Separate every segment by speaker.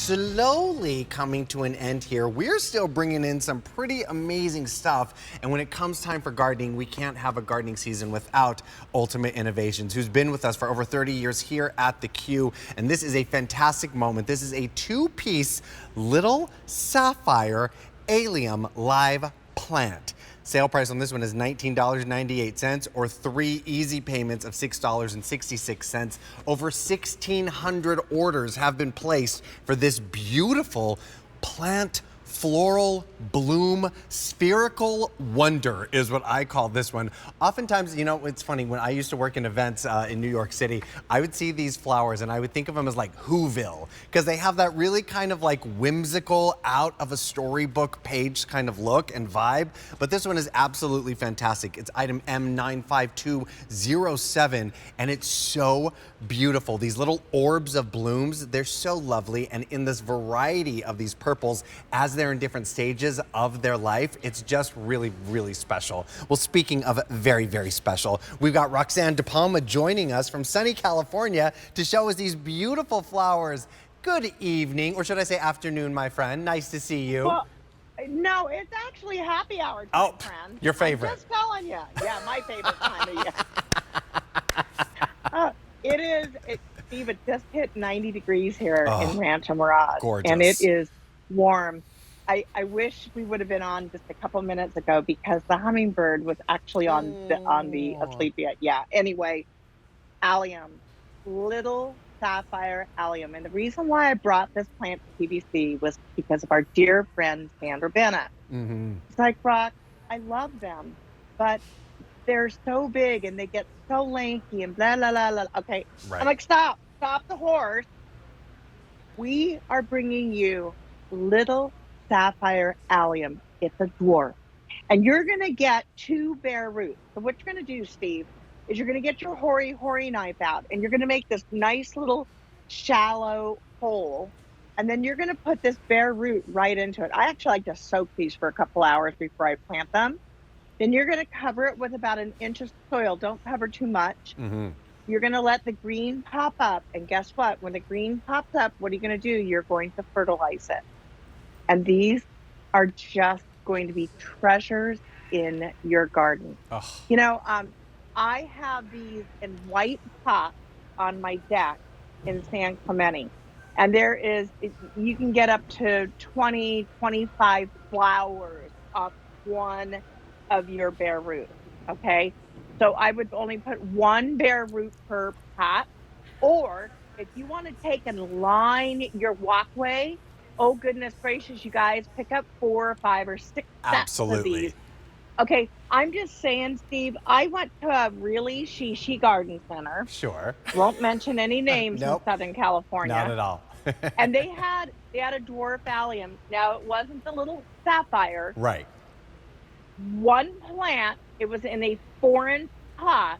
Speaker 1: slowly coming to an end here. We're still bringing in some pretty amazing stuff. And when it comes time for gardening, we can't have a gardening season without Ultimate Innovations, who's been with us for over 30 years here at the Q. And this is a fantastic moment. This is a two-piece Little Sapphire Allium live plant. Sale price on this one is $19.98 or 3 easy payments of $6.66. Over 1,600 orders have been placed for this beautiful plant floral bloom spherical wonder is what I call this one. Oftentimes, you know, it's funny, when I used to work in events in New York City, I would see these flowers and I would think of them as like Whoville, because they have that really kind of like whimsical, out of a storybook page kind of look and vibe. But this one is absolutely fantastic. It's item M95207 and it's so beautiful. These little orbs of blooms, they're so lovely, and in this variety of these purples as they're in different stages of their life, it's just really, really special. Well, speaking of very, very special, we've got Roxanne De Palma joining us from sunny California to show us these beautiful flowers. Good evening, or should I say afternoon, my friend. Nice to see you.
Speaker 2: Well, no, it's actually happy hour time, friend.
Speaker 1: Your favorite.
Speaker 2: I'm just telling you. Yeah, my favorite time of year. It is, Steve, it just hit 90 degrees here in Rancho Mirage.
Speaker 1: Gorgeous.
Speaker 2: And it is warm. I wish we would have been on just a couple minutes ago because the hummingbird was actually on the asleep yet. Yeah. Anyway, allium, Little Sapphire Allium. And the reason why I brought this plant to QVC was because of our dear friend Sandra Bennett. It's like, Rock, I love them, but they're so big and they get so lanky and blah, blah, blah, blah. Okay. Right. I'm like, stop the horse. We are bringing you Little Sapphire Allium. It's a dwarf. And you're going to get 2 bare roots. So what you're going to do, Steve, is you're going to get your hoary knife out and you're going to make this nice little shallow hole. And then you're going to put this bare root right into it. I actually like to soak these for a couple hours before I plant them. Then you're going to cover it with about 1 inch of soil. Don't cover too much. You're going to let the green pop up. And guess what? When the green pops up, what are you going to do? You're going to fertilize it. And these are just going to be treasures in your garden. You know, I have these in white pots on my deck in San Clemente. And there is, you can get up to 20, 25 flowers off one of your bare roots, okay? So I would only put 1 bare root per pot. Or if you want to take and line your walkway, oh goodness gracious, you guys, pick up 4 or 5 or 6 sets of these. Okay, I'm just saying, Steve, I went to a really she garden center.
Speaker 1: Sure.
Speaker 2: Won't mention any names in Southern California.
Speaker 1: Not at all.
Speaker 2: And they had a dwarf allium. Now, it wasn't the Little Sapphire.
Speaker 1: Right.
Speaker 2: 1 plant, it was in a 4-inch pot,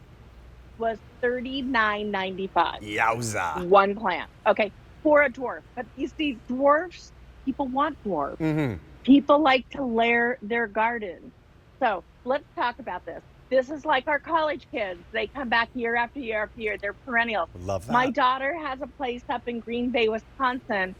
Speaker 2: was $39.95.
Speaker 1: Yowza.
Speaker 2: 1 plant. Okay, for a dwarf. But you see, dwarfs, people want dwarfs. People like to layer their garden. So let's talk about this. This is like our college kids. They come back year after year after year. They're perennial.
Speaker 1: Love that.
Speaker 2: My daughter has a place up in Green Bay, Wisconsin.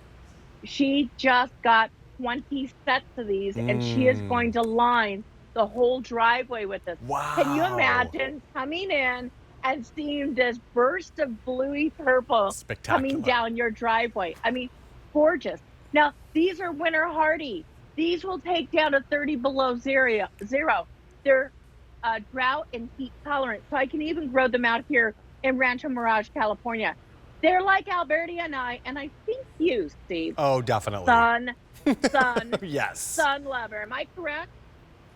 Speaker 2: She just got 20 sets of these, and she is going to line the whole driveway with this.
Speaker 1: Wow.
Speaker 2: Can you imagine coming in and seeing this burst of bluey purple coming down your driveway? I mean, gorgeous. Now, these are winter hardy. These will take down to 30 below zero. They're drought and heat tolerant. So I can even grow them out here in Rancho Mirage, California. They're like Alberti and I think you, Steve.
Speaker 1: Oh, definitely.
Speaker 2: Sun,
Speaker 1: yes.
Speaker 2: sun lover. Am I correct?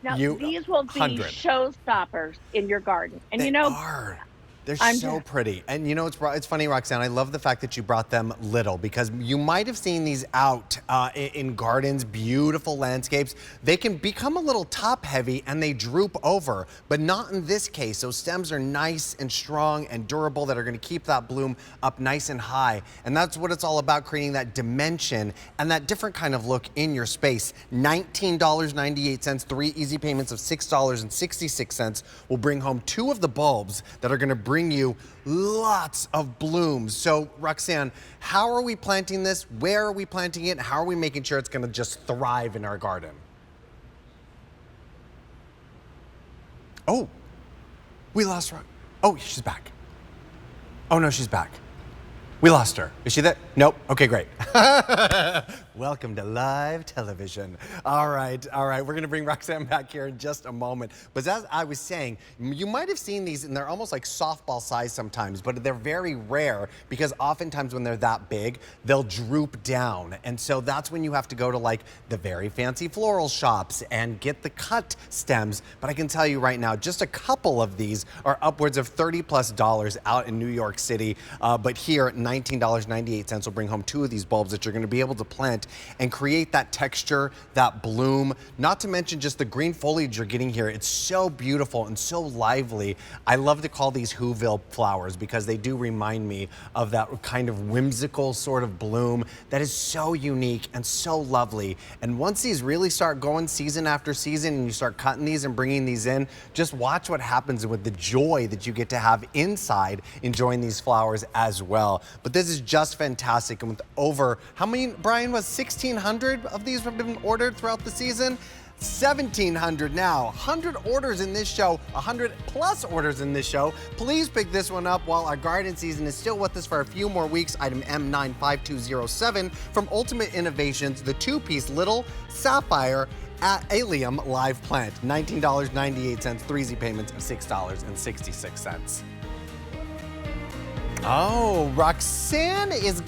Speaker 2: Now,
Speaker 1: You
Speaker 2: these will be
Speaker 1: 100.
Speaker 2: showstoppers in your garden. And
Speaker 1: They
Speaker 2: you know,
Speaker 1: are. They're so pretty. And you know, it's funny, Roxanne, I love the fact that you brought them little, because you might have seen these out in gardens, beautiful landscapes. They can become a little top heavy and they droop over, but not in this case. Those stems are nice and strong and durable that are gonna keep that bloom up nice and high. And that's what it's all about, creating that dimension and that different kind of look in your space. $19.98, 3 easy payments of $6.66 will bring home 2 of the bulbs that are gonna bring bring you lots of blooms. So Roxanne, how are we planting this? Where are we planting it? How are we making sure it's gonna just thrive in our garden? Oh, we lost her. Oh, she's back. Oh no, she's back. We lost her. Is she there? Nope. Okay, great. Welcome to live television. All right. We're gonna bring Roxanne back here in just a moment. But as I was saying, you might have seen these, and they're almost like softball size sometimes, but they're very rare because oftentimes when they're that big, they'll droop down. And so that's when you have to go to like the very fancy floral shops and get the cut stems. But I can tell you right now, just a couple of these are upwards of $30+ out in New York City. But here, $19.98 will bring home 2 of these bulbs that you're going to be able to plant and create that texture, that bloom, not to mention just the green foliage you're getting here. It's so beautiful and so lively. I love to call these Whoville flowers because they do remind me of that kind of whimsical sort of bloom that is so unique and so lovely. And once these really start going season after season and you start cutting these and bringing these in, just watch what happens with the joy that you get to have inside enjoying these flowers as well. But this is just fantastic. And with over, how many, Brian, was 1,600 of these have been ordered throughout the season? 1,700 now. 100 orders in this show, 100+ orders in this show. Please pick this one up while our garden season is still with us for a few more weeks. Item M95207 from Ultimate Innovations, the 2-piece Little Sapphire Allium live plant. $19.98, 3 payments of $6.66. Oh, Roxanne is